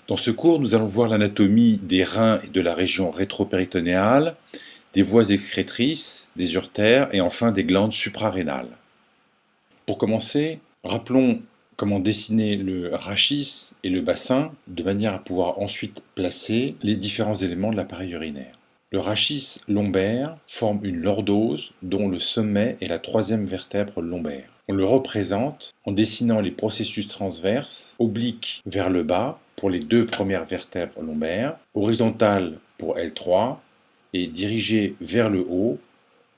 Dans ce cours, nous allons voir l'anatomie des reins et de la région rétropéritonéale, des voies excrétrices, des uretères et enfin des glandes suprarénales. Pour commencer, rappelons comment dessiner le rachis et le bassin de manière à pouvoir ensuite placer les différents éléments de l'appareil urinaire. Le rachis lombaire forme une lordose dont le sommet est la troisième vertèbre lombaire. On le représente en dessinant les processus transverses, obliques vers le bas pour les deux premières vertèbres lombaires, horizontales pour L3 et dirigées vers le haut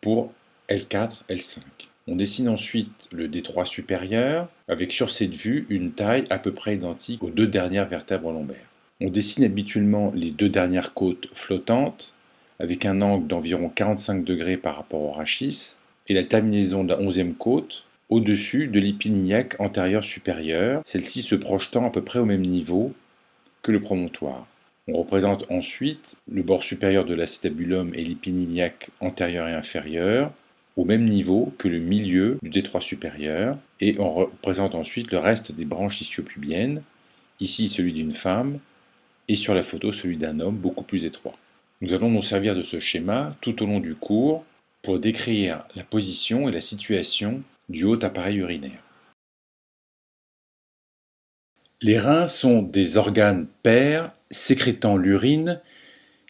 pour L4, L5. On dessine ensuite le détroit supérieur avec sur cette vue une taille à peu près identique aux deux dernières vertèbres lombaires. On dessine habituellement les deux dernières côtes flottantes avec un angle d'environ 45 degrés par rapport au rachis et la terminaison de la 11e côte au-dessus de l'épine iliaque antérieure supérieure, celle-ci se projetant à peu près au même niveau que le promontoire. On représente ensuite le bord supérieur de l'acétabulum et l'épine iliaque antérieure et inférieure au même niveau que le milieu du détroit supérieur et on représente ensuite le reste des branches ischio-pubiennes, ici celui d'une femme et sur la photo celui d'un homme beaucoup plus étroit. Nous allons nous servir de ce schéma tout au long du cours pour décrire la position et la situation du haut appareil urinaire. Les reins sont des organes pairs sécrétant l'urine.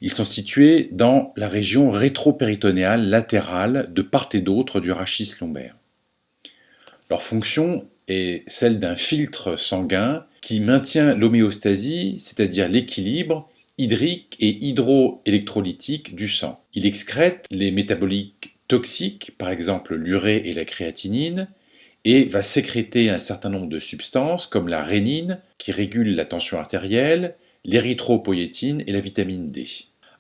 Ils sont situés dans la région rétropéritonéale latérale de part et d'autre du rachis lombaire. Leur fonction est celle d'un filtre sanguin qui maintient l'homéostasie, c'est-à-dire l'équilibre hydrique et hydroélectrolytique du sang. Il excrète les métabolites toxiques, par exemple l'urée et la créatinine, et va sécréter un certain nombre de substances comme la rénine qui régule la tension artérielle, l'érythropoïétine et la vitamine D.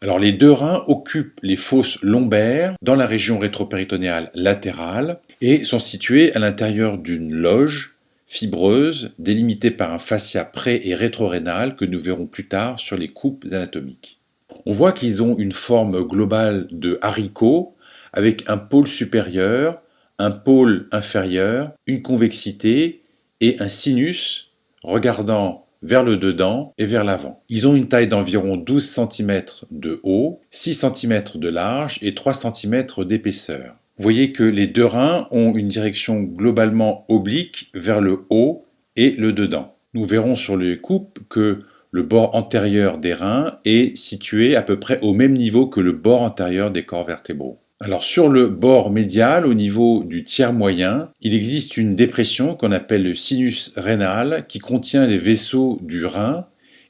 Alors les deux reins occupent les fosses lombaires dans la région rétropéritonéale latérale et sont situés à l'intérieur d'une loge fibreuse délimitée par un fascia pré- et rétrorénal que nous verrons plus tard sur les coupes anatomiques. On voit qu'ils ont une forme globale de haricot avec un pôle supérieur, un pôle inférieur, une convexité et un sinus regardant vers le dedans et vers l'avant. Ils ont une taille d'environ 12 cm de haut, 6 cm de large et 3 cm d'épaisseur. Vous voyez que les deux reins ont une direction globalement oblique vers le haut et le dedans. Nous verrons sur les coupes que le bord antérieur des reins est situé à peu près au même niveau que le bord antérieur des corps vertébraux. Alors sur le bord médial, au niveau du tiers moyen, il existe une dépression qu'on appelle le sinus rénal qui contient les vaisseaux du rein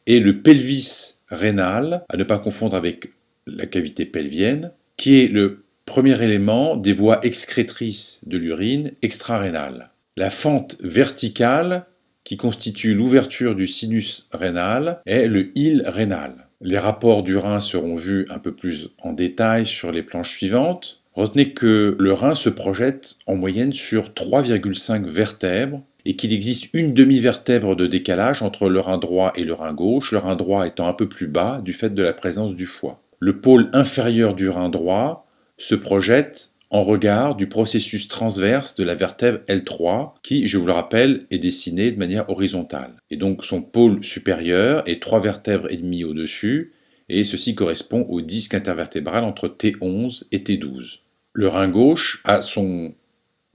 et le pelvis rénal, à ne pas confondre avec la cavité pelvienne, qui est le premier élément des voies excrétrices de l'urine extrarénale. La fente verticale qui constitue l'ouverture du sinus rénal est le île rénal. Les rapports du rein seront vus un peu plus en détail sur les planches suivantes. Retenez que le rein se projette en moyenne sur 3,5 vertèbres et qu'il existe une demi-vertèbre de décalage entre le rein droit et le rein gauche, le rein droit étant un peu plus bas du fait de la présence du foie. Le pôle inférieur du rein droit se projette en regard du processus transverse de la vertèbre L3 qui, je vous le rappelle, est dessinée de manière horizontale. Et donc son pôle supérieur est 3 vertèbres et demie au-dessus et ceci correspond au disque intervertébral entre T11 et T12. Le rein gauche a son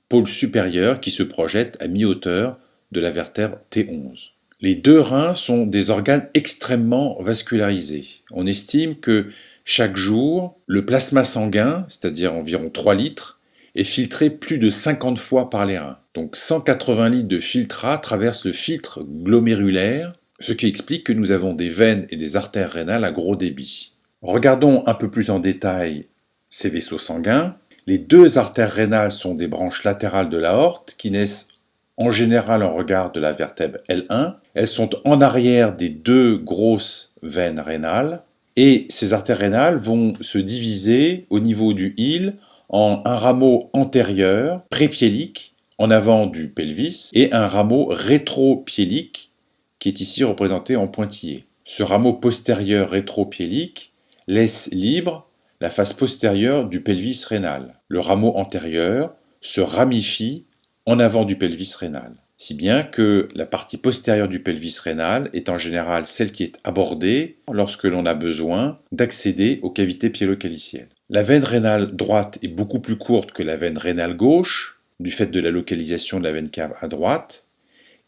pôle supérieur qui se projette à mi-hauteur de la vertèbre T11. Les deux reins sont des organes extrêmement vascularisés. On estime que chaque jour, le plasma sanguin, c'est-à-dire environ 3 litres, est filtré plus de 50 fois par les reins. Donc 180 litres de filtrat traversent le filtre glomérulaire, ce qui explique que nous avons des veines et des artères rénales à gros débit. Regardons un peu plus en détail ces vaisseaux sanguins. Les deux artères rénales sont des branches latérales de l'aorte qui naissent en général en regard de la vertèbre L1. Elles sont en arrière des deux grosses veines rénales. Et ces artères rénales vont se diviser au niveau du île en un rameau antérieur, prépiélique, en avant du pelvis, et un rameau rétropiélique, qui est ici représenté en pointillé. Ce rameau postérieur rétropiélique laisse libre la face postérieure du pelvis rénal. Le rameau antérieur se ramifie en avant du pelvis rénal. Si bien que la partie postérieure du pelvis rénal est en général celle qui est abordée lorsque l'on a besoin d'accéder aux cavités pyélocalicielles. La veine rénale droite est beaucoup plus courte que la veine rénale gauche, du fait de la localisation de la veine cave à droite,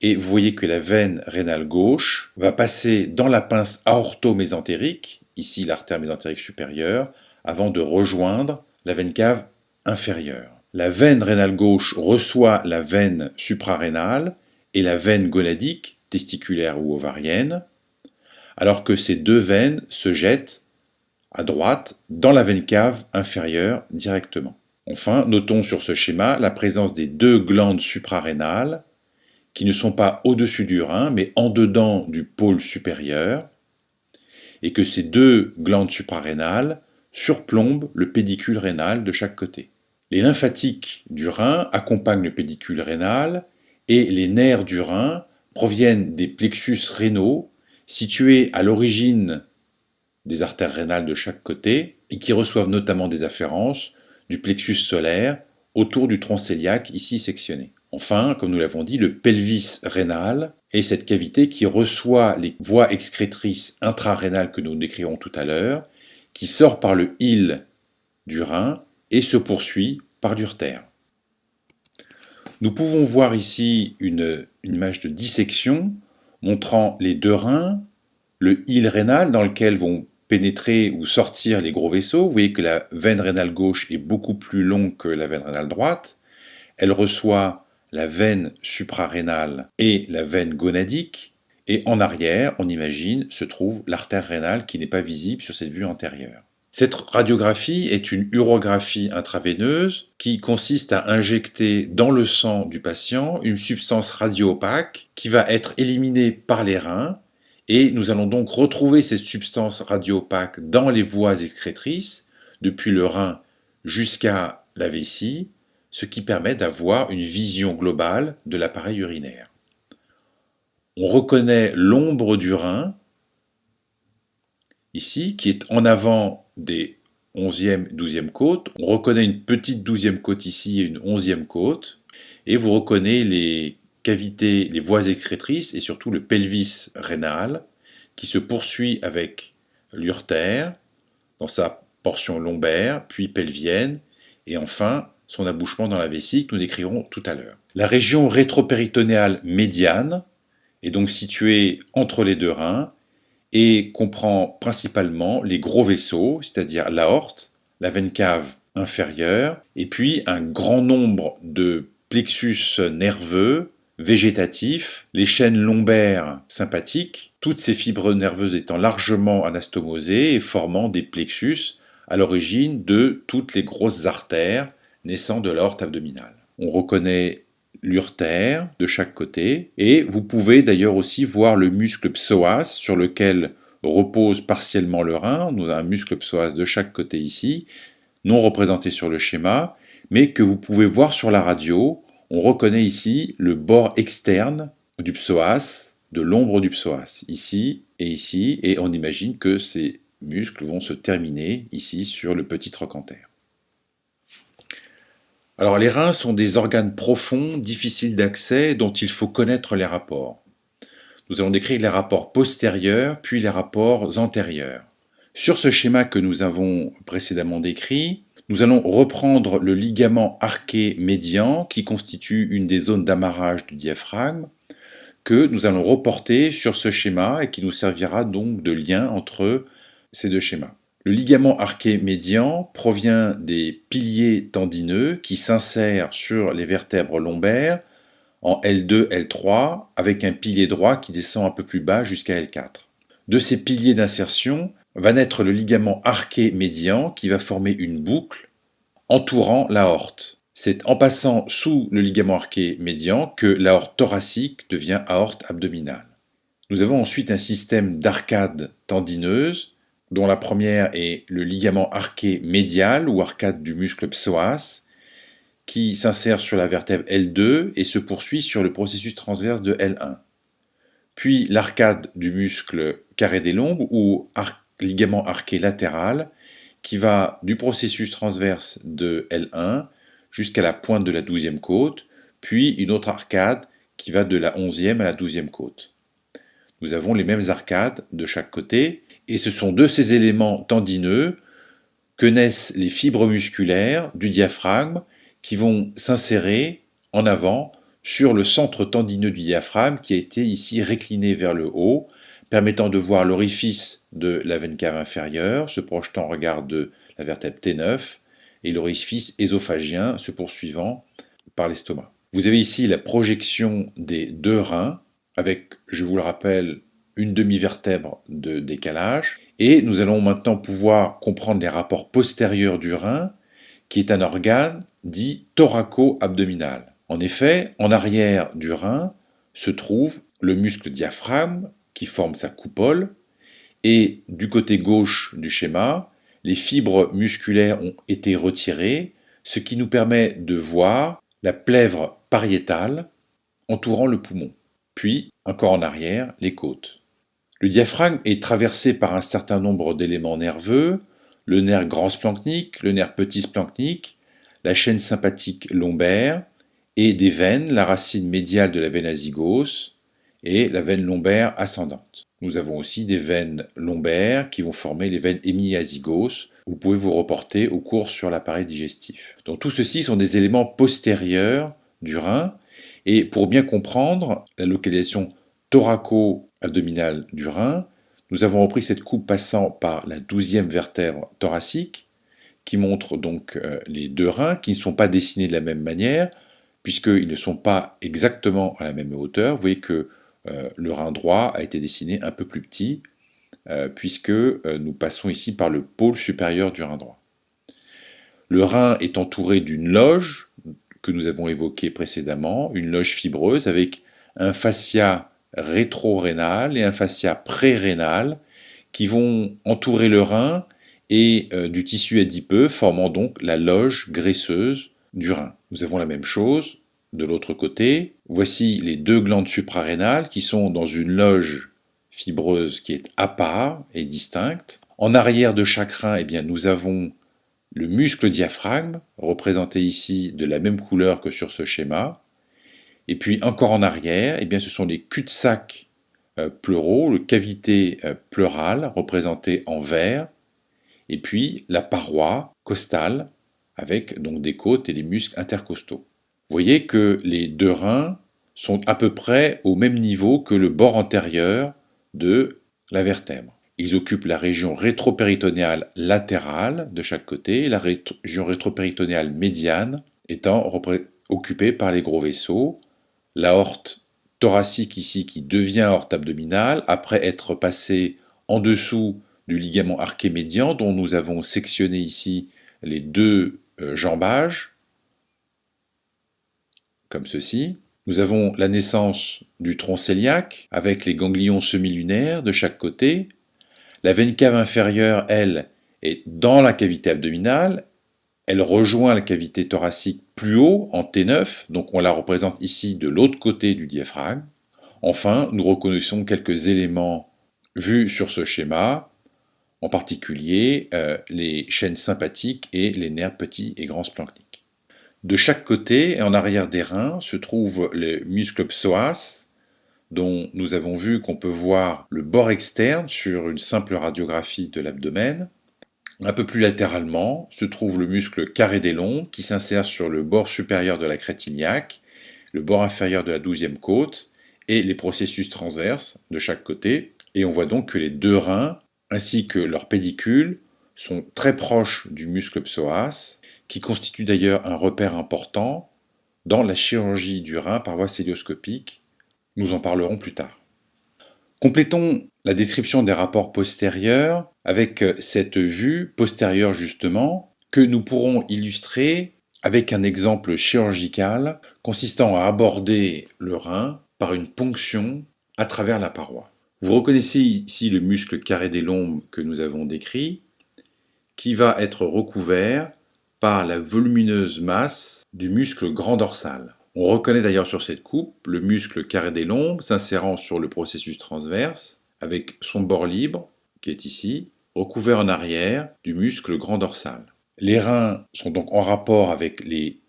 et vous voyez que la veine rénale gauche va passer dans la pince aorto-mésentérique, ici l'artère mésentérique supérieure, avant de rejoindre la veine cave inférieure. La veine rénale gauche reçoit la veine suprarénale et la veine gonadique, testiculaire ou ovarienne, alors que ces deux veines se jettent à droite dans la veine cave inférieure directement. Enfin, notons sur ce schéma la présence des deux glandes suprarénales qui ne sont pas au-dessus du rein, mais en dedans du pôle supérieur, et que ces deux glandes suprarénales surplombent le pédicule rénal de chaque côté. Les lymphatiques du rein accompagnent le pédicule rénal, et les nerfs du rein proviennent des plexus rénaux situés à l'origine des artères rénales de chaque côté, et qui reçoivent notamment des afférences du plexus solaire autour du tronc cœliaque ici sectionné. Enfin, comme nous l'avons dit, le pelvis rénal est cette cavité qui reçoit les voies excrétrices intrarénales que nous décrirons tout à l'heure, qui sort par le hile du rein et se poursuit par l'urtère. Nous pouvons voir ici une image de dissection montrant les deux reins, le hile rénal dans lequel vont pénétrer ou sortir les gros vaisseaux. Vous voyez que la veine rénale gauche est beaucoup plus longue que la veine rénale droite. Elle reçoit la veine suprarénale et la veine gonadique, et en arrière, on imagine, se trouve l'artère rénale qui n'est pas visible sur cette vue antérieure. Cette radiographie est une urographie intraveineuse qui consiste à injecter dans le sang du patient une substance radio-opaque qui va être éliminée par les reins, et nous allons donc retrouver cette substance radio-opaque dans les voies excrétrices, depuis le rein jusqu'à la vessie, ce qui permet d'avoir une vision globale de l'appareil urinaire. On reconnaît l'ombre du rein, ici, qui est en avant des 11e, 12e côtes. On reconnaît une petite 12e côte ici et une 11e côte. Et vous reconnaissez les cavités, les voies excrétrices et surtout le pelvis rénal qui se poursuit avec l'urtère dans sa portion lombaire, puis pelvienne, et enfin son abouchement dans la vessie que nous décrirons tout à l'heure. La région rétropéritonéale médiane est donc située entre les deux reins et comprend principalement les gros vaisseaux, c'est-à-dire l'aorte, la veine cave inférieure, et puis un grand nombre de plexus nerveux, végétatifs, les chaînes lombaires sympathiques, toutes ces fibres nerveuses étant largement anastomosées et formant des plexus à l'origine de toutes les grosses artères naissant de l'aorte abdominale. On reconnaît l'urtère de chaque côté, et vous pouvez d'ailleurs aussi voir le muscle psoas sur lequel repose partiellement le rein. Nous avons un muscle psoas de chaque côté ici, non représenté sur le schéma, mais que vous pouvez voir sur la radio. On reconnaît ici le bord externe du psoas, de l'ombre du psoas, ici, et on imagine que ces muscles vont se terminer ici sur le petit trochanter. Alors les reins sont des organes profonds, difficiles d'accès, dont il faut connaître les rapports. Nous allons décrire les rapports postérieurs, puis les rapports antérieurs. Sur ce schéma que nous avons précédemment décrit, nous allons reprendre le ligament arqué médian qui constitue une des zones d'amarrage du diaphragme, que nous allons reporter sur ce schéma et qui nous servira donc de lien entre ces deux schémas. Le ligament arqué médian provient des piliers tendineux qui s'insèrent sur les vertèbres lombaires en L2, L3, avec un pilier droit qui descend un peu plus bas jusqu'à L4. De ces piliers d'insertion va naître le ligament arqué médian qui va former une boucle entourant l'aorte. C'est en passant sous le ligament arqué médian que l'aorte thoracique devient aorte abdominale. Nous avons ensuite un système d'arcades tendineuses dont la première est le ligament arqué médial ou arcade du muscle psoas, qui s'insère sur la vertèbre L2 et se poursuit sur le processus transverse de L1. Puis l'arcade du muscle carré des lombes ou ligament arqué latéral, qui va du processus transverse de L1 jusqu'à la pointe de la 12e côte, puis une autre arcade qui va de la 11e à la 12e côte. Nous avons les mêmes arcades de chaque côté, et ce sont de ces éléments tendineux que naissent les fibres musculaires du diaphragme qui vont s'insérer en avant sur le centre tendineux du diaphragme qui a été ici récliné vers le haut, permettant de voir l'orifice de la veine cave inférieure se projetant en regard de la vertèbre T9 et l'orifice œsophagien se poursuivant par l'estomac. Vous avez ici la projection des deux reins avec, je vous le rappelle, une demi-vertèbre de décalage. Et nous allons maintenant pouvoir comprendre les rapports postérieurs du rein, qui est un organe dit thoraco-abdominal. En effet, en arrière du rein se trouve le muscle diaphragme qui forme sa coupole, et du côté gauche du schéma, les fibres musculaires ont été retirées, ce qui nous permet de voir la plèvre pariétale entourant le poumon. Puis, encore en arrière, les côtes. Le diaphragme est traversé par un certain nombre d'éléments nerveux, le nerf grand splanchnique, le nerf petit splanchnique, la chaîne sympathique lombaire, et des veines, la racine médiale de la veine azygos et la veine lombaire ascendante. Nous avons aussi des veines lombaires qui vont former les veines hémiazygos. Vous pouvez vous reporter au cours sur l'appareil digestif. Donc tout ceci sont des éléments postérieurs du rein. Et pour bien comprendre la localisation thoraco-abdominale du rein, nous avons repris cette coupe passant par la 12e vertèbre thoracique, qui montre donc les deux reins, qui ne sont pas dessinés de la même manière, puisqu'ils ne sont pas exactement à la même hauteur. Vous voyez que le rein droit a été dessiné un peu plus petit, puisque nous passons ici par le pôle supérieur du rein droit. Le rein est entouré d'une loge que nous avons évoquée précédemment, une loge fibreuse avec un fascia rétro-rénal et un fascia pré-rénal qui vont entourer le rein et du tissu adipeux, formant donc la loge graisseuse du rein. Nous avons la même chose de l'autre côté. Voici les deux glandes suprarénales qui sont dans une loge fibreuse qui est à part et distincte. En arrière de chaque rein, eh bien, nous avons le muscle diaphragme, représenté ici de la même couleur que sur ce schéma. Et puis encore en arrière, eh bien, ce sont les cul-de-sac pleuraux, le cavité pleurale, représentée en vert. Et puis la paroi costale, avec donc des côtes et les muscles intercostaux. Vous voyez que les deux reins sont à peu près au même niveau que le bord antérieur de la vertèbre. Ils occupent la région rétropéritonéale latérale de chaque côté, et la région rétropéritonéale médiane étant occupée par les gros vaisseaux, l'aorte thoracique ici qui devient aorte abdominale après être passée en dessous du ligament arqué médian dont nous avons sectionné ici les deux jambages, comme ceci. Nous avons la naissance du tronc cœliaque avec les ganglions semi-lunaires de chaque côté. La veine cave inférieure, elle, est dans la cavité abdominale. Elle rejoint la cavité thoracique plus haut, en T9, donc on la représente ici de l'autre côté du diaphragme. Enfin, nous reconnaissons quelques éléments vus sur ce schéma, en particulier les chaînes sympathiques et les nerfs petits et grands splanchniques. De chaque côté et en arrière des reins se trouve le muscle psoas, dont nous avons vu qu'on peut voir le bord externe sur une simple radiographie de l'abdomen. Un peu plus latéralement se trouve le muscle carré des lombes qui s'insère sur le bord supérieur de la crête iliaque, le bord inférieur de la 12e côte et les processus transverses de chaque côté. Et on voit donc que les deux reins ainsi que leur pédicule sont très proches du muscle psoas, qui constitue d'ailleurs un repère important dans la chirurgie du rein par voie cœlioscopique. Nous en parlerons plus tard. Complétons la description des rapports postérieurs avec cette vue postérieure justement que nous pourrons illustrer avec un exemple chirurgical consistant à aborder le rein par une ponction à travers la paroi. Vous reconnaissez ici le muscle carré des lombes que nous avons décrit, qui va être recouvert par la volumineuse masse du muscle grand dorsal. On reconnaît d'ailleurs sur cette coupe le muscle carré des lombes s'insérant sur le processus transverse avec son bord libre, qui est ici, recouvert en arrière du muscle grand dorsal. Les reins sont donc en rapport avec les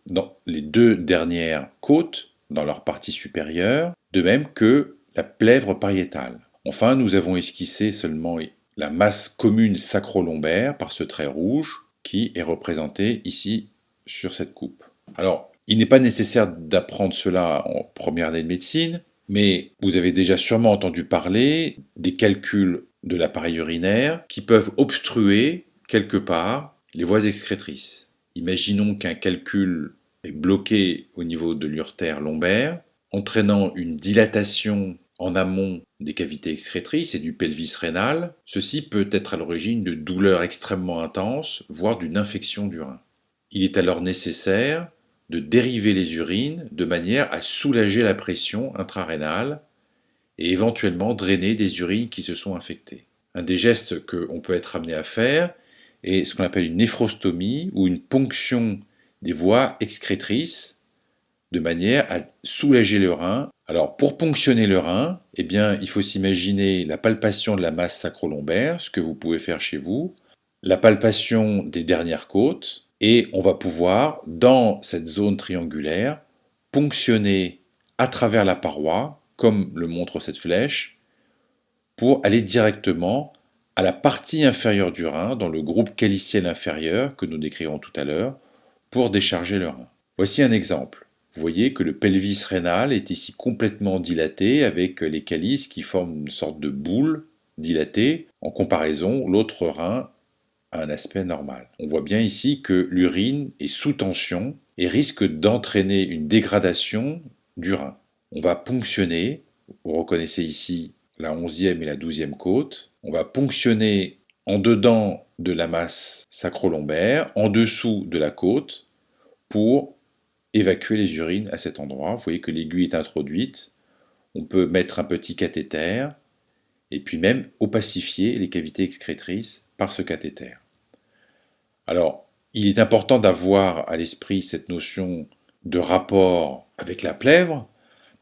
deux dernières côtes dans leur partie supérieure, de même que la plèvre pariétale. Enfin, nous avons esquissé seulement la masse commune sacro-lombaire par ce trait rouge qui est représenté ici sur cette coupe. Alors, il n'est pas nécessaire d'apprendre cela en première année de médecine, mais vous avez déjà sûrement entendu parler des calculs de l'appareil urinaire qui peuvent obstruer quelque part les voies excrétrices. Imaginons qu'un calcul est bloqué au niveau de l'urtère lombaire, entraînant une dilatation en amont des cavités excrétrices et du pelvis rénal. Ceci peut être à l'origine de douleurs extrêmement intenses, voire d'une infection du rein. Il est alors nécessaire de dériver les urines de manière à soulager la pression intrarénale et éventuellement drainer des urines qui se sont infectées. Un des gestes qu'on peut être amené à faire est ce qu'on appelle une néphrostomie ou une ponction des voies excrétrices de manière à soulager le rein. Alors pour ponctionner le rein, eh bien, il faut s'imaginer la palpation de la masse sacro-lombaire, ce que vous pouvez faire chez vous, la palpation des dernières côtes, et on va pouvoir, dans cette zone triangulaire, ponctionner à travers la paroi, comme le montre cette flèche, pour aller directement à la partie inférieure du rein, dans le groupe caliciel inférieur que nous décrirons tout à l'heure, pour décharger le rein. Voici un exemple. Vous voyez que le pelvis rénal est ici complètement dilaté avec les calices qui forment une sorte de boule dilatée. En comparaison, l'autre rein a un aspect normal. On voit bien ici que l'urine est sous tension et risque d'entraîner une dégradation du rein. On va ponctionner, vous reconnaissez ici la 11e et la 12e côte. On va ponctionner en dedans de la masse sacro-lombaire, en dessous de la côte, pour évacuer les urines à cet endroit. Vous voyez que l'aiguille est introduite. On peut mettre un petit cathéter et puis même opacifier les cavités excrétrices par ce cathéter. Alors, il est important d'avoir à l'esprit cette notion de rapport avec la plèvre,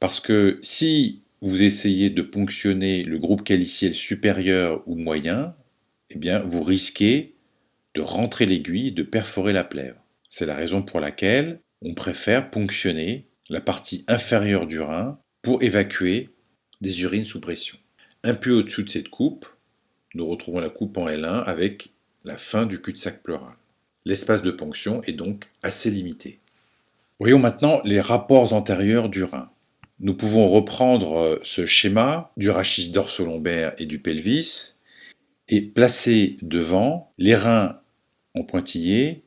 parce que si vous essayez de ponctionner le groupe caliciel supérieur ou moyen, eh bien, vous risquez de rentrer l'aiguille et de perforer la plèvre. C'est la raison pour laquelle on préfère ponctionner la partie inférieure du rein pour évacuer des urines sous pression. Un peu au-dessus de cette coupe, nous retrouvons la coupe en L1 avec la fin du cul-de-sac pleural. L'espace de ponction est donc assez limité. Voyons maintenant les rapports antérieurs du rein. Nous pouvons reprendre ce schéma du rachis dorso-lombaire et du pelvis et placer devant les reins en pointillé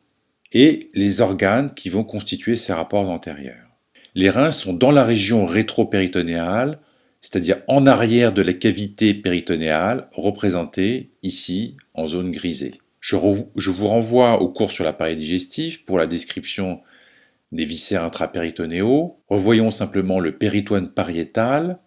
et les organes qui vont constituer ces rapports antérieurs. Les reins sont dans la région rétro-péritonéale, c'est-à-dire en arrière de la cavité péritonéale, représentée ici en zone grisée. Je vous renvoie au cours sur l'appareil digestif pour la description des viscères intrapéritonéaux. Revoyons simplement le péritoine pariétal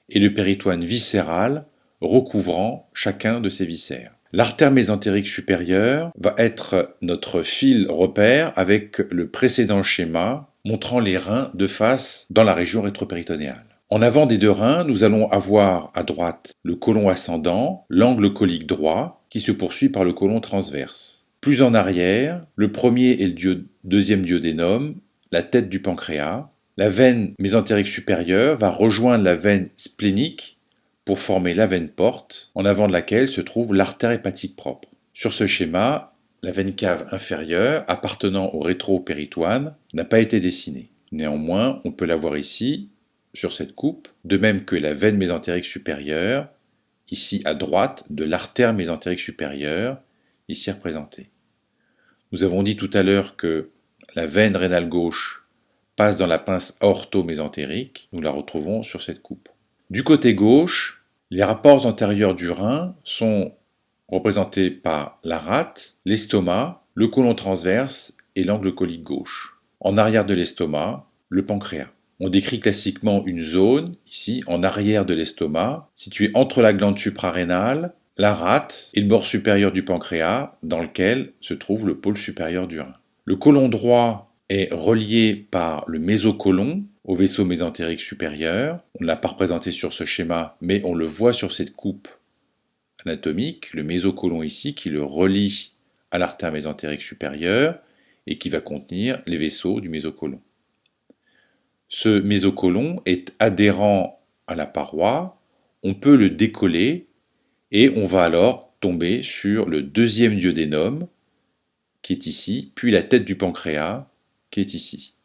et le péritoine viscéral recouvrant chacun de ces viscères. L'artère mésentérique supérieure va être notre fil repère avec le précédent schéma montrant les reins de face dans la région rétropéritonéale. En avant des deux reins, nous allons avoir à droite le côlon ascendant, l'angle colique droit, qui se poursuit par le côlon transverse. Plus en arrière, le premier et le deuxième duodénum, la tête du pancréas. La veine mésentérique supérieure va rejoindre la veine splénique pour former la veine porte, en avant de laquelle se trouve l'artère hépatique propre. Sur ce schéma, la veine cave inférieure, appartenant au rétropéritoine, n'a pas été dessinée. Néanmoins, on peut la voir ici, sur cette coupe, de même que la veine mésentérique supérieure, ici à droite de l'artère mésentérique supérieure, ici représentée. Nous avons dit tout à l'heure que la veine rénale gauche passe dans la pince aorto-mésentérique, nous la retrouvons sur cette coupe. Du côté gauche, les rapports antérieurs du rein sont représentés par la rate, l'estomac, le côlon transverse et l'angle colique gauche. En arrière de l'estomac, le pancréas. On décrit classiquement une zone, ici, en arrière de l'estomac, située entre la glande suprarénale, la rate et le bord supérieur du pancréas, dans lequel se trouve le pôle supérieur du rein. Le côlon droit est relié par le mésocôlon au vaisseau mésentérique supérieur. On ne l'a pas représenté sur ce schéma, mais on le voit sur cette coupe anatomique, le mésocôlon ici, qui le relie à l'artère mésentérique supérieure et qui va contenir les vaisseaux du mésocôlon. Ce mésocôlon est adhérent à la paroi, on peut le décoller et on va alors tomber sur le deuxième duodénum qui est ici, puis la tête du pancréas qui est ici.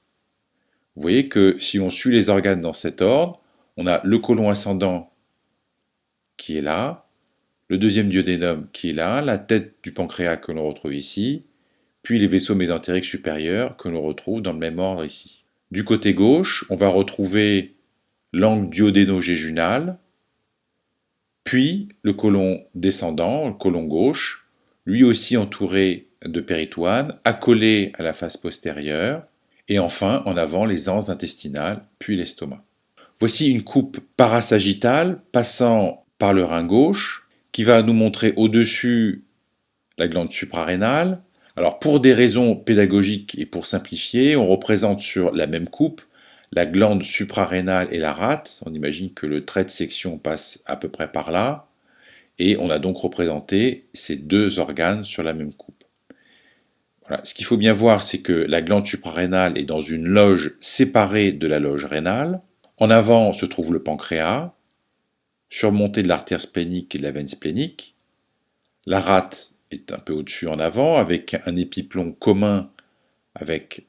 Vous voyez que si on suit les organes dans cet ordre, on a le côlon ascendant qui est là, le deuxième duodénum qui est là, la tête du pancréas que l'on retrouve ici, puis les vaisseaux mésentériques supérieurs que l'on retrouve dans le même ordre ici. Du côté gauche, on va retrouver l'angle duodéno-jéjunal, puis le côlon descendant, le côlon gauche, lui aussi entouré de péritoine, accolé à la face postérieure, et enfin en avant les anses intestinales, puis l'estomac. Voici une coupe parasagittale passant par le rein gauche, qui va nous montrer au-dessus la glande suprarénale. Alors pour des raisons pédagogiques et pour simplifier, on représente sur la même coupe la glande suprarénale et la rate. On imagine que le trait de section passe à peu près par là. Et on a donc représenté ces deux organes sur la même coupe. Voilà. Ce qu'il faut bien voir, c'est que la glande suprarénale est dans une loge séparée de la loge rénale. En avant se trouve le pancréas, surmonté de l'artère splénique et de la veine splénique. La rate est un peu au-dessus en avant, avec un épiplomb commun avec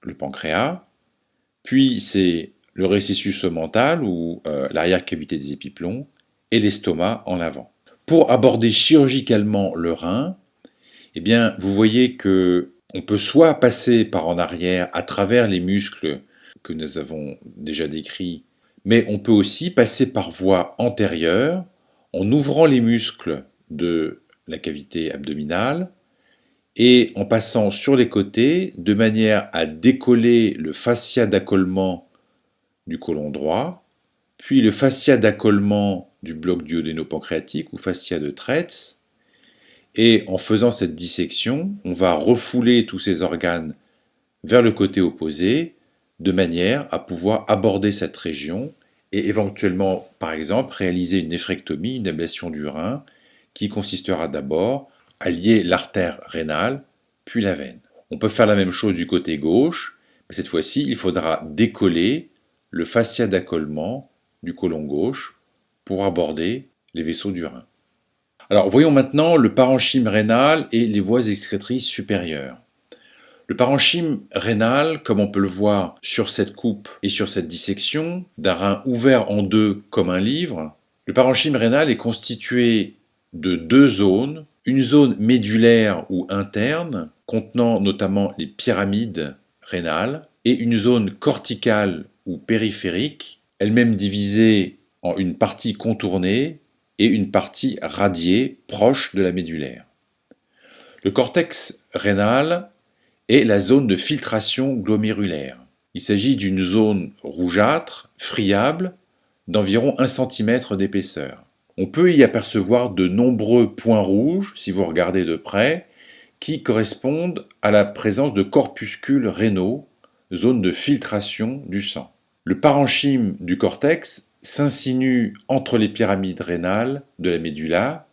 le pancréas. Puis c'est le récessus omental, ou l'arrière-cavité des épiplombs, et l'estomac en avant. Pour aborder chirurgicalement le rein, eh bien, vous voyez que on peut soit passer par en arrière à travers les muscles que nous avons déjà décrits, mais on peut aussi passer par voie antérieure en ouvrant les muscles de la cavité abdominale et en passant sur les côtés de manière à décoller le fascia d'accollement du côlon droit, puis le fascia d'accollement du bloc duodéno-pancréatique ou fascia de Tretz. Et en faisant cette dissection, on va refouler tous ces organes vers le côté opposé de manière à pouvoir aborder cette région et éventuellement, par exemple, réaliser une néphrectomie, une ablation du rein, qui consistera d'abord à lier l'artère rénale, puis la veine. On peut faire la même chose du côté gauche, mais cette fois-ci, il faudra décoller le fascia d'accollement du côlon gauche pour aborder les vaisseaux du rein. Alors, voyons maintenant le parenchyme rénal et les voies excrétrices supérieures. Le parenchyme rénal, comme on peut le voir sur cette coupe et sur cette dissection, d'un rein ouvert en deux comme un livre, le parenchyme rénal est constitué de deux zones, une zone médulaire ou interne, contenant notamment les pyramides rénales, et une zone corticale ou périphérique, elle-même divisée en une partie contournée et une partie radiée proche de la médulaire. Le cortex rénal est la zone de filtration glomérulaire. Il s'agit d'une zone rougeâtre, friable, d'environ 1 cm d'épaisseur. On peut y apercevoir de nombreux points rouges, si vous regardez de près, qui correspondent à la présence de corpuscules rénaux, zone de filtration du sang. Le parenchyme du cortex s'insinue entre les pyramides rénales de la médulla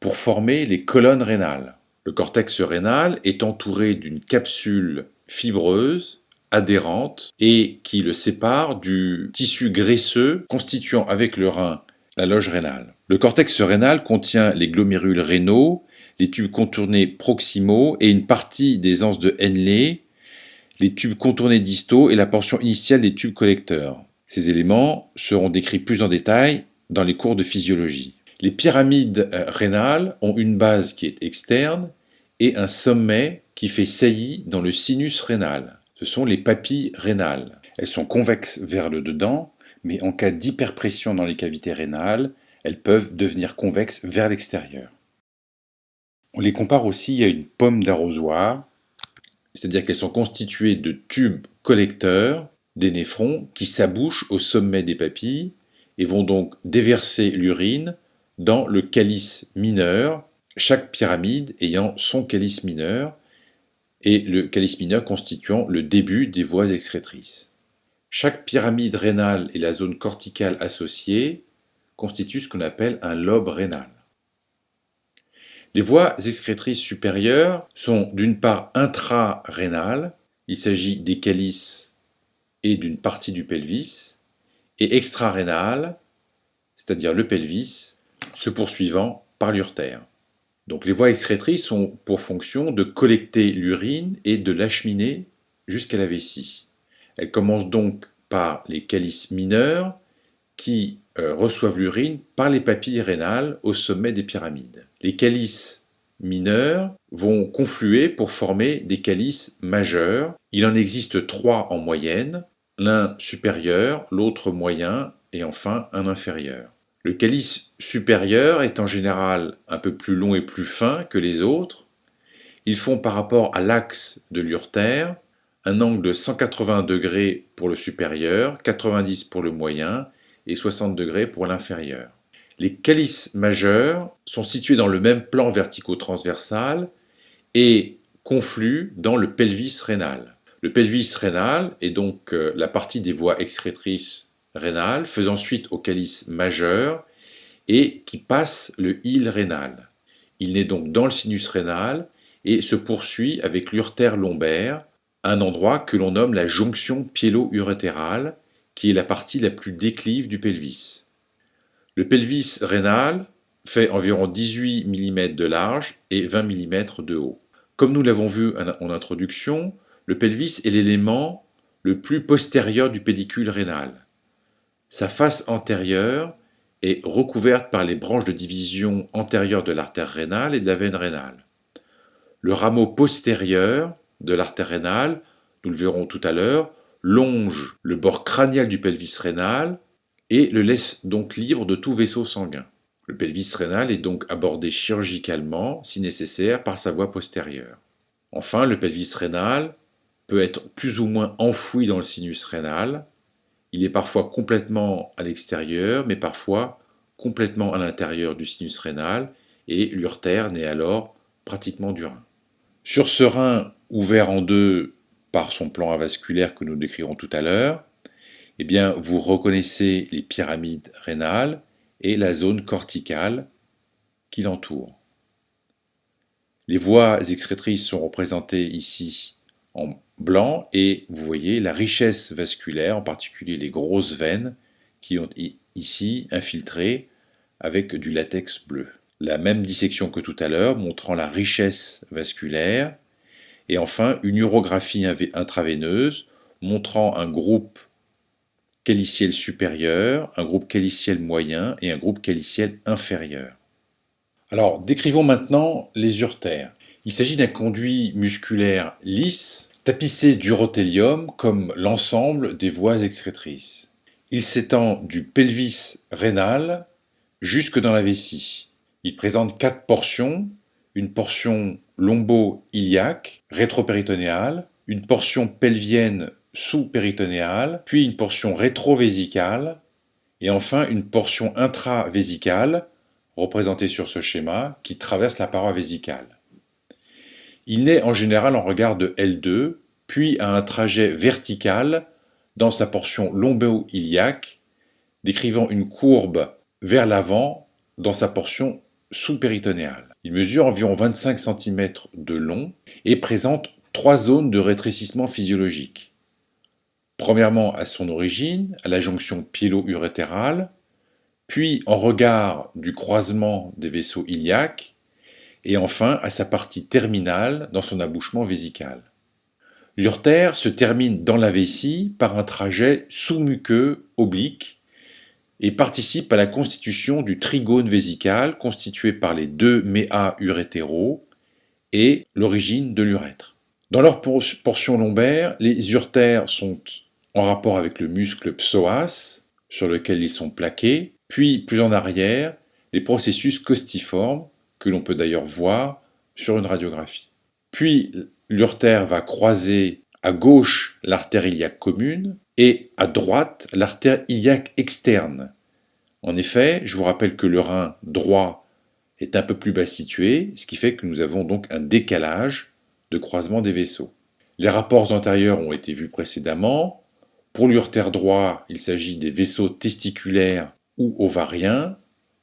pour former les colonnes rénales. Le cortex rénal est entouré d'une capsule fibreuse, adhérente, et qui le sépare du tissu graisseux constituant avec le rein la loge rénale. Le cortex rénal contient les glomérules rénaux, les tubes contournés proximaux et une partie des anses de Henle, les tubes contournés distaux et la portion initiale des tubes collecteurs. Ces éléments seront décrits plus en détail dans les cours de physiologie. Les pyramides rénales ont une base qui est externe et un sommet qui fait saillie dans le sinus rénal. Ce sont les papilles rénales. Elles sont convexes vers le dedans, mais en cas d'hyperpression dans les cavités rénales, elles peuvent devenir convexes vers l'extérieur. On les compare aussi à une pomme d'arrosoir, c'est-à-dire qu'elles sont constituées de tubes collecteurs, des néphrons, qui s'abouchent au sommet des papilles et vont donc déverser l'urine dans le calice mineur, chaque pyramide ayant son calice mineur, et le calice mineur constituant le début des voies excrétrices. Chaque pyramide rénale et la zone corticale associée constituent ce qu'on appelle un lobe rénal. Les voies excrétrices supérieures sont d'une part intrarénales, il s'agit des calices et d'une partie du pelvis, et extra-rénal, c'est-à-dire le pelvis, se poursuivant par l'urtère. Donc les voies excrétrices ont pour fonction de collecter l'urine et de l'acheminer jusqu'à la vessie. Elles commencent donc par les calices mineurs qui reçoivent l'urine par les papilles rénales au sommet des pyramides. Les calices mineurs vont confluer pour former des calices majeurs. Il en existe 3 en moyenne, l'un supérieur, l'autre moyen et enfin un inférieur. Le calice supérieur est en général un peu plus long et plus fin que les autres. Ils font par rapport à l'axe de l'urtère un angle de 180 degrés pour le supérieur, 90 pour le moyen et 60 degrés pour l'inférieur. Les calices majeurs sont situés dans le même plan vertico-transversal et confluent dans le pelvis rénal. Le pelvis rénal est donc la partie des voies excrétrices rénales faisant suite au calice majeur et qui passe le hile rénal. Il naît donc dans le sinus rénal et se poursuit avec l'urtère lombaire, un endroit que l'on nomme la jonction piélo-urétérale, qui est la partie la plus déclive du pelvis. Le pelvis rénal fait environ 18 mm de large et 20 mm de haut. Comme nous l'avons vu en introduction, le pelvis est l'élément le plus postérieur du pédicule rénal. Sa face antérieure est recouverte par les branches de division antérieures de l'artère rénale et de la veine rénale. Le rameau postérieur de l'artère rénale, nous le verrons tout à l'heure, longe le bord crânial du pelvis rénal et le laisse donc libre de tout vaisseau sanguin. Le pelvis rénal est donc abordé chirurgicalement, si nécessaire, par sa voie postérieure. Enfin, le pelvis rénal peut être plus ou moins enfoui dans le sinus rénal. Il est parfois complètement à l'extérieur, mais parfois complètement à l'intérieur du sinus rénal, et l'urtère naît alors pratiquement du rein. Sur ce rein ouvert en deux par son plan avasculaire que nous décrirons tout à l'heure, eh bien, vous reconnaissez les pyramides rénales et la zone corticale qui l'entoure. Les voies excrétrices sont représentées ici en blanc et vous voyez la richesse vasculaire, en particulier les grosses veines qui ont ici infiltré avec du latex bleu. La même dissection que tout à l'heure montrant la richesse vasculaire et enfin une urographie intraveineuse montrant un groupe caliciel supérieur, un groupe caliciel moyen et un groupe caliciel inférieur. Alors, décrivons maintenant les urtères. Il s'agit d'un conduit musculaire lisse, tapissé d'urothélium comme l'ensemble des voies excrétrices. Il s'étend du pelvis rénal jusque dans la vessie. Il présente 4 portions, une portion lombo-iliaque, rétropéritonéale, une portion pelvienne sous-péritonéale, puis une portion rétrovésicale, et enfin une portion intravésicale, représentée sur ce schéma, qui traverse la paroi vésicale. Il naît en général en regard de L2, puis a un trajet vertical dans sa portion lombo-iliaque, décrivant une courbe vers l'avant dans sa portion sous-péritonéale. Il mesure environ 25 cm de long et présente 3 zones de rétrécissement physiologique. Premièrement à son origine, à la jonction piélo-urétérale, puis en regard du croisement des vaisseaux iliaques, et enfin à sa partie terminale dans son abouchement vésical. L'urtère se termine dans la vessie par un trajet sous-muqueux oblique et participe à la constitution du trigone vésical constitué par les 2 méas urétéraux et l'origine de l'urètre. Dans leur portion lombaire, les urtères sont en rapport avec le muscle psoas sur lequel ils sont plaqués, puis plus en arrière, les processus costiformes que l'on peut d'ailleurs voir sur une radiographie. Puis l'urtère va croiser à gauche l'artère iliaque commune et à droite l'artère iliaque externe. En effet, je vous rappelle que le rein droit est un peu plus bas situé, ce qui fait que nous avons donc un décalage de croisement des vaisseaux. Les rapports antérieurs ont été vus précédemment. Pour l'urtère droit, il s'agit des vaisseaux testiculaires ou ovariens,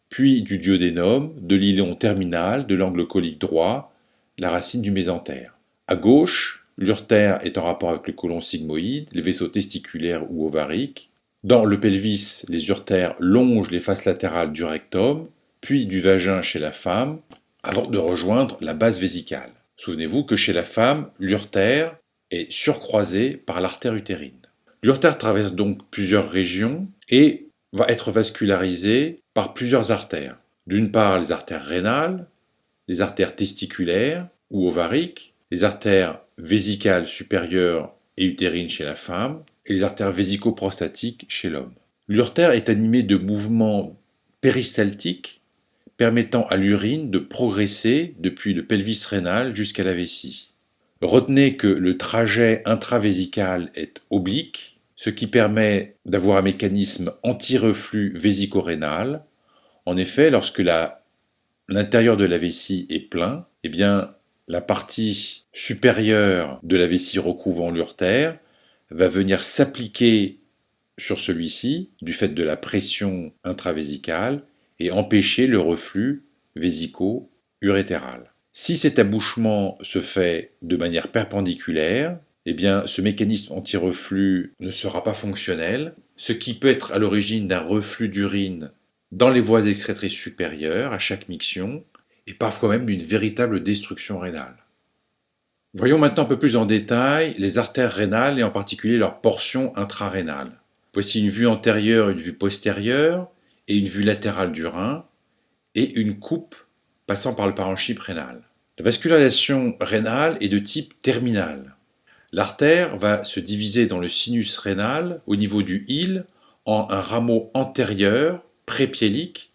puis du duodénum, de l'iléon terminal, de l'angle colique droit, la racine du mésentère. À gauche, l'urtère est en rapport avec le côlon sigmoïde, les vaisseaux testiculaires ou ovariques. Dans le pelvis, les urtères longent les faces latérales du rectum, puis du vagin chez la femme, avant de rejoindre la base vésicale. Souvenez-vous que chez la femme, l'urtère est surcroisée par l'artère utérine. L'urtère traverse donc plusieurs régions et va être vascularisée par plusieurs artères. D'une part, les artères rénales, les artères testiculaires ou ovariques, les artères vésicales supérieures et utérines chez la femme, et les artères vésico-prostatiques chez l'homme. L'urtère est animée de mouvements péristaltiques permettant à l'urine de progresser depuis le pelvis rénal jusqu'à la vessie. Retenez que le trajet intravésical est oblique, ce qui permet d'avoir un mécanisme anti-reflux vésico-rénal. En effet, lorsque l'intérieur de la vessie est plein, eh bien, la partie supérieure de la vessie recouvrant l'urtère va venir s'appliquer sur celui-ci du fait de la pression intravésicale et empêcher le reflux vésico-urétéral. Si cet abouchement se fait de manière perpendiculaire, eh bien, ce mécanisme anti-reflux ne sera pas fonctionnel, ce qui peut être à l'origine d'un reflux d'urine dans les voies excrétrices supérieures à chaque miction, et parfois même d'une véritable destruction rénale. Voyons maintenant un peu plus en détail les artères rénales et en particulier leur portion intrarénale. Voici une vue antérieure, une vue postérieure et une vue latérale du rein et une coupe passant par le parenchyme rénal. La vascularisation rénale est de type terminal. L'artère va se diviser dans le sinus rénal au niveau du hile en un rameau antérieur prépiélique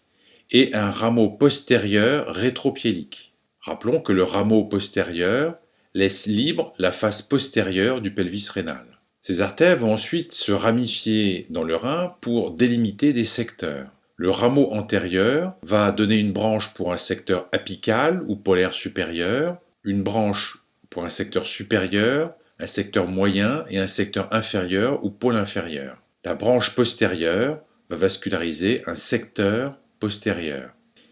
et un rameau postérieur rétropiélique. Rappelons que le rameau postérieur laisse libre la face postérieure du pelvis rénal. Ces artères vont ensuite se ramifier dans le rein pour délimiter des secteurs. Le rameau antérieur va donner une branche pour un secteur apical ou polaire supérieur, une branche pour un secteur supérieur, un secteur moyen et un secteur inférieur ou pôle inférieur. La branche postérieure va vasculariser un secteur postérieur.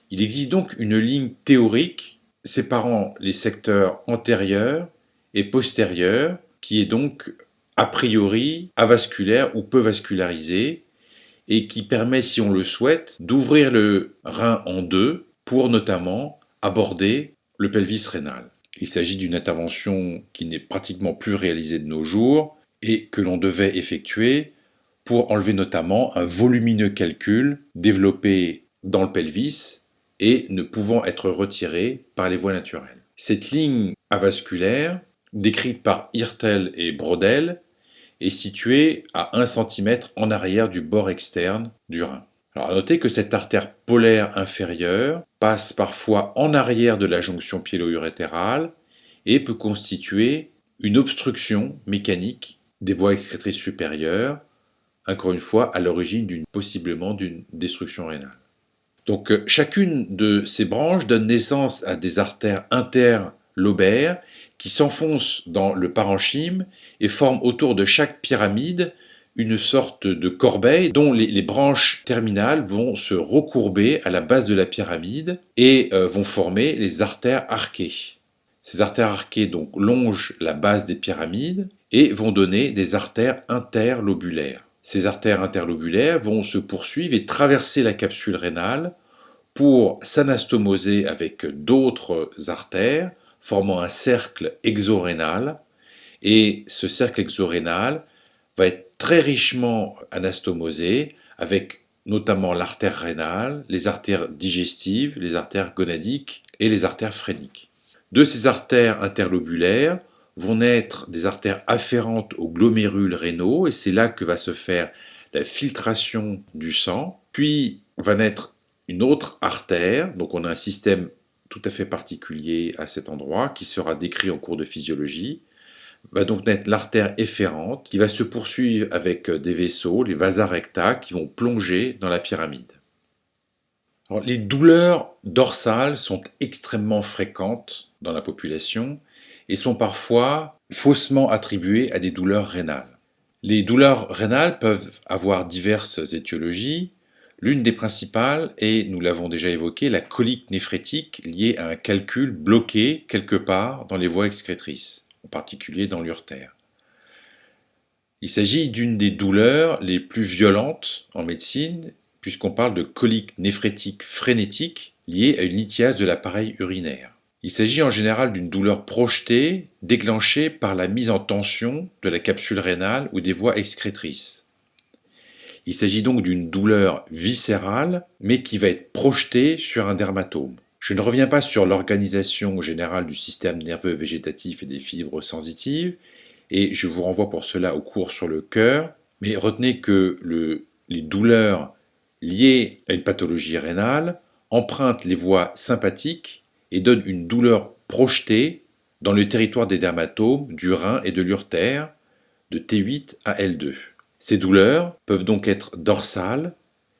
Il existe donc une ligne théorique séparant les secteurs antérieurs et postérieurs qui est donc a priori avasculaire ou peu vascularisé et qui permet, si on le souhaite, d'ouvrir le rein en deux pour notamment aborder le pelvis rénal. Il s'agit d'une intervention qui n'est pratiquement plus réalisée de nos jours et que l'on devait effectuer pour enlever notamment un volumineux calcul développé dans le pelvis et ne pouvant être retiré par les voies naturelles. Cette ligne avasculaire, décrite par Hirtel et Brodel, est située à 1 cm en arrière du bord externe du rein. Alors à noter que cette artère polaire inférieure passe parfois en arrière de la jonction pyélo-urétérale et peut constituer une obstruction mécanique des voies excrétrices supérieures, encore une fois à l'origine possiblement d'une destruction rénale. Donc chacune de ces branches donne naissance à des artères interlobaires qui s'enfoncent dans le parenchyme et forment autour de chaque pyramide une sorte de corbeille dont les branches terminales vont se recourber à la base de la pyramide et vont former les artères arquées. Ces artères arquées donc longent la base des pyramides et vont donner des artères interlobulaires. Ces artères interlobulaires vont se poursuivre et traverser la capsule rénale pour s'anastomoser avec d'autres artères, formant un cercle exorénal. Et ce cercle exorénal va être très richement anastomosé avec notamment l'artère rénale, les artères digestives, les artères gonadiques et les artères phréniques. De ces artères interlobulaires vont naître des artères afférentes aux glomérules rénaux et c'est là que va se faire la filtration du sang. Puis va naître une autre artère, donc on a un système tout à fait particulier à cet endroit qui sera décrit en cours de physiologie. Va donc naître l'artère efférente qui va se poursuivre avec des vaisseaux, les vasa recta, qui vont plonger dans la pyramide. Alors, les douleurs dorsales sont extrêmement fréquentes dans la population et sont parfois faussement attribuées à des douleurs rénales. Les douleurs rénales peuvent avoir diverses étiologies. L'une des principales est, nous l'avons déjà évoqué, la colique néphrétique liée à un calcul bloqué quelque part dans les voies excrétrices. en particulier dans l'urtère. Il s'agit d'une des douleurs les plus violentes en médecine, puisqu'on parle de colique néphrétique frénétique liée à une lithiase de l'appareil urinaire. Il s'agit en général d'une douleur projetée, déclenchée par la mise en tension de la capsule rénale ou des voies excrétrices. Il s'agit donc d'une douleur viscérale, mais qui va être projetée sur un dermatome. Je ne reviens pas sur l'organisation générale du système nerveux végétatif et des fibres sensitives, et je vous renvoie pour cela au cours sur le cœur, mais retenez que les douleurs liées à une pathologie rénale empruntent les voies sympathiques et donnent une douleur projetée dans le territoire des dermatomes, du rein et de l'urtère, de T8 à L2. Ces douleurs peuvent donc être dorsales,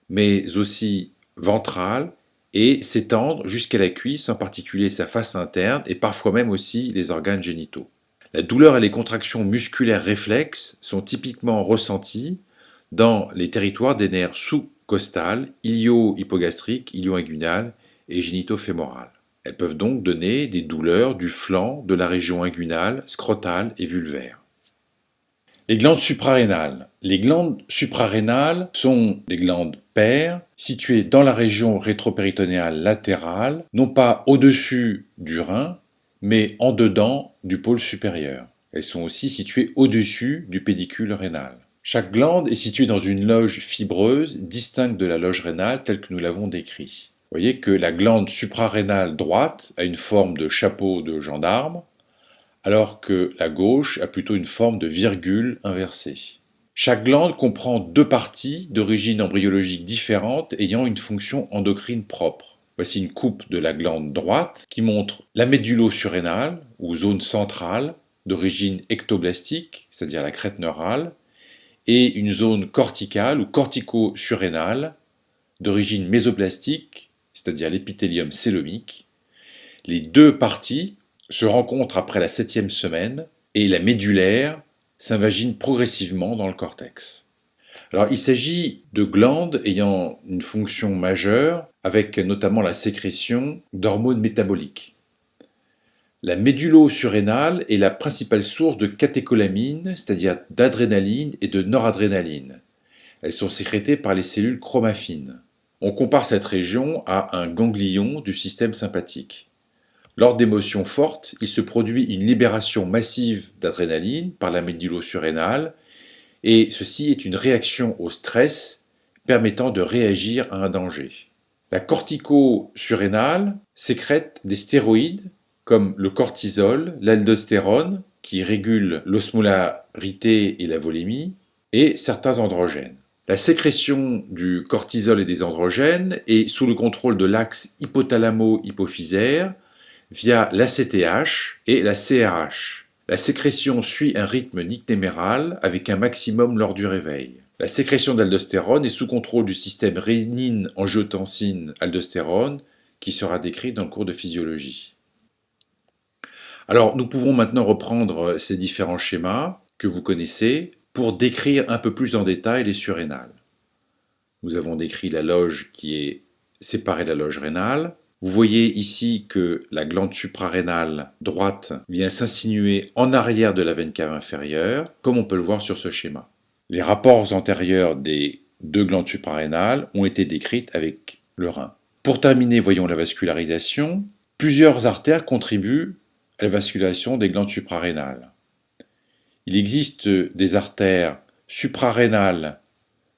mais aussi ventrales, et s'étendre jusqu'à la cuisse, en particulier sa face interne, et parfois même aussi les organes génitaux. La douleur et les contractions musculaires réflexes sont typiquement ressenties dans les territoires des nerfs sous-costales, ilio-hypogastrique, ilio-inguinal et génito-fémoral. Elles peuvent donc donner des douleurs du flanc, de la région inguinale, scrotale et vulvaire. Les glandes suprarénales. Les glandes suprarénales sont des glandes paires situées dans la région rétropéritonéale latérale, non pas au-dessus du rein, mais en dedans du pôle supérieur. Elles sont aussi situées au-dessus du pédicule rénal. Chaque glande est située dans une loge fibreuse distincte de la loge rénale telle que nous l'avons décrit. Vous voyez que la glande suprarénale droite a une forme de chapeau de gendarme, alors que la gauche a plutôt une forme de virgule inversée. Chaque glande comprend deux parties d'origine embryologique différente ayant une fonction endocrine propre. Voici une coupe de la glande droite qui montre la médullo-surrénale, ou zone centrale, d'origine ectoblastique, c'est-à-dire la crête neurale, et une zone corticale ou cortico-surrénale, d'origine mésoblastique, c'est-à-dire l'épithélium célomique. Les deux parties se rencontrent après la 7e semaine et la médulaire s'invagine progressivement dans le cortex. Alors, il s'agit de glandes ayant une fonction majeure avec notamment la sécrétion d'hormones métaboliques. La médullo-surrénale est la principale source de catécholamine, c'est-à-dire d'adrénaline et de noradrénaline. Elles sont sécrétées par les cellules chromaffines. On compare cette région à un ganglion du système sympathique. Lors d'émotions fortes, il se produit une libération massive d'adrénaline par la médullo-surrénale, et ceci est une réaction au stress permettant de réagir à un danger. La cortico-surrénale sécrète des stéroïdes comme le cortisol, l'aldostérone, qui régule l'osmolarité et la volémie, et certains androgènes. La sécrétion du cortisol et des androgènes est sous le contrôle de l'axe hypothalamo-hypophysaire via l'ACTH et la CRH. La sécrétion suit un rythme nictéméral avec un maximum lors du réveil. La sécrétion d'aldostérone est sous contrôle du système rénine-angiotensine-aldostérone qui sera décrit dans le cours de physiologie. Alors, nous pouvons maintenant reprendre ces différents schémas que vous connaissez pour décrire un peu plus en détail les surrénales. Nous avons décrit la loge qui est séparée de la loge rénale. Vous voyez ici que la glande suprarénale droite vient s'insinuer en arrière de la veine cave inférieure, comme on peut le voir sur ce schéma. Les rapports antérieurs des deux glandes suprarénales ont été décrits avec le rein. Pour terminer, voyons la vascularisation. Plusieurs artères contribuent à la vascularisation des glandes suprarénales. Il existe des artères suprarénales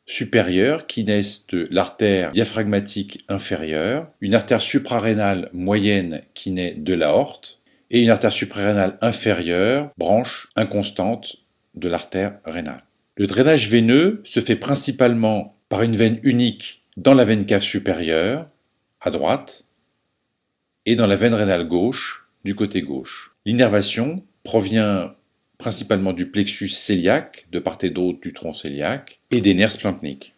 supérieures qui naissent de l'artère diaphragmatique inférieure, une artère suprarénale moyenne qui naît de l'aorte, et une artère suprarénale inférieure, branche inconstante de l'artère rénale. Le drainage veineux se fait principalement par une veine unique dans la veine cave supérieure, à droite, et dans la veine rénale gauche, du côté gauche. L'innervation provient principalement du plexus cœliaque, de part et d'autre du tronc cœliaque, et des nerfs splanchniques.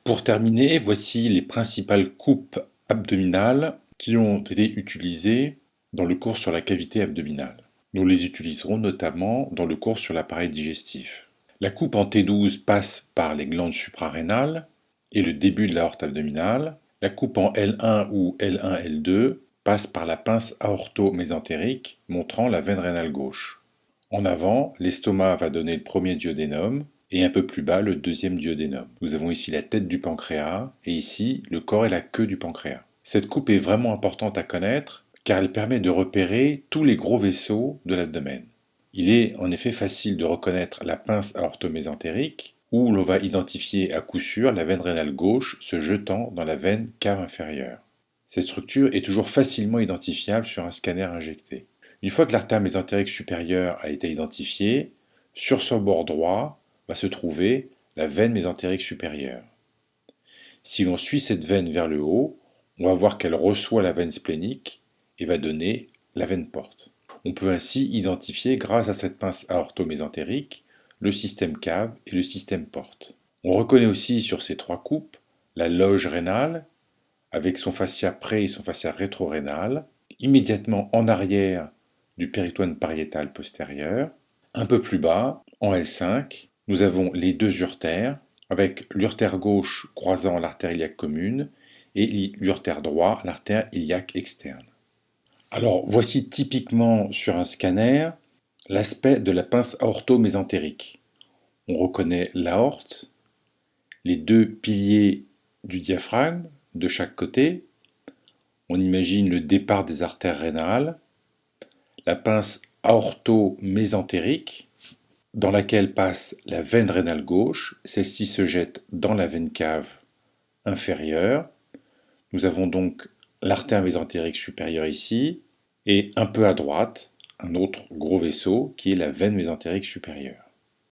Pour terminer, voici les principales coupes abdominales qui ont été utilisées dans le cours sur la cavité abdominale. Nous les utiliserons notamment dans le cours sur l'appareil digestif. La coupe en T12 passe par les glandes suprarénales et le début de l'aorte abdominale. La coupe en L1 ou L1-L2 passe par la pince aorto-mésentérique montrant la veine rénale gauche. En avant, l'estomac va donner le premier duodénum et un peu plus bas le deuxième duodénum. Nous avons ici la tête du pancréas et ici le corps et la queue du pancréas. Cette coupe est vraiment importante à connaître car elle permet de repérer tous les gros vaisseaux de l'abdomen. Il est en effet facile de reconnaître la pince aorto-mésentérique où l'on va identifier à coup sûr la veine rénale gauche se jetant dans la veine cave inférieure. Cette structure est toujours facilement identifiable sur un scanner injecté. Une fois que l'artère mésentérique supérieure a été identifiée, sur son bord droit va se trouver la veine mésentérique supérieure. Si l'on suit cette veine vers le haut, on va voir qu'elle reçoit la veine splénique et va donner la veine porte. On peut ainsi identifier, grâce à cette pince aorto-mésentérique, le système cave et le système porte. On reconnaît aussi sur ces trois coupes la loge rénale, avec son fascia pré et son fascia rétro-rénal, immédiatement en arrière du péritoine pariétal postérieur. Un peu plus bas, en L5, nous avons les deux urtères, avec l'urtère gauche croisant l'artère iliaque commune et l'urtère droit, l'artère iliaque externe. Alors voici typiquement sur un scanner l'aspect de la pince aorto-mésentérique. On reconnaît l'aorte, les deux piliers du diaphragme de chaque côté. On imagine le départ des artères rénales, la pince aorto-mésentérique dans laquelle passe la veine rénale gauche. Celle-ci se jette dans la veine cave inférieure. Nous avons donc l'artère mésentérique supérieure ici, et un peu à droite, un autre gros vaisseau qui est la veine mésentérique supérieure.